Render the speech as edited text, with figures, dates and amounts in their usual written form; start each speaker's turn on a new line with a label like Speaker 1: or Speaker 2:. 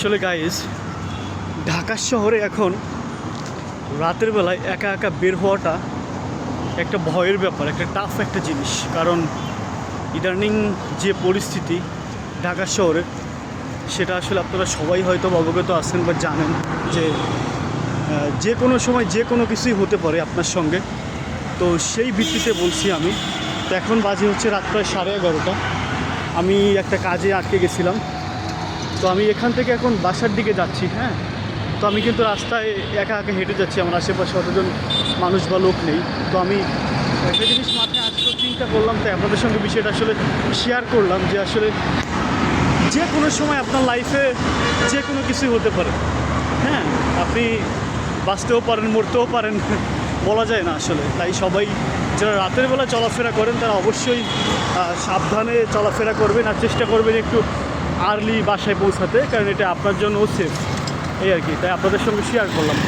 Speaker 1: আসলে গাইজ, ঢাকা শহরে এখন রাতের বেলায় একা একা বের হওয়াটা একটা ভয়ের ব্যাপার, একটা টাফ একটা জিনিস। কারণ ইদানিং যে পরিস্থিতি ঢাকা শহরে, সেটা আসলে আপনারা সবাই হয়তো অবগত আছেন বা জানেন যে যে কোনো সময় যে কোনো কিছুই হতে পারে আপনার সঙ্গে। তো সেই ভিত্তিতে বলছি আমি। তো এখন বাজে হচ্ছে রাত প্রায় 11:30। আমি একটা কাজে আটকে গেছিলাম। তো আমি এখান থেকে এখন বাসার দিকে যাচ্ছি। হ্যাঁ, তো আমি কিন্তু রাস্তায় একা একা হেঁটে যাচ্ছি, আমার আশেপাশে অতজন মানুষ বা লোক নেই। তো আমি একটা জিনিস মাথায় আসলে চিন্তা করলাম, তো আপনাদের সঙ্গে বিষয়টা আসলে শেয়ার করলাম যে আসলে যে কোনো সময় আপনার লাইফে যে কোনো কিছুই হতে পারে। হ্যাঁ, আপনি বাঁচতেও পারেন, মরতেও পারেন, বলা যায় না আসলে। তাই সবাই যারা রাতের বেলা চলাফেরা করেন তারা অবশ্যই সাবধানে চলাফেরা করবেন আর চেষ্টা করবেন একটু আর্লি বাসায় পৌঁছাতে, কারণ এটা আপনার জন্যও সেফ। এই আর কি, তাই আপনাদের সঙ্গে শেয়ার করলাম।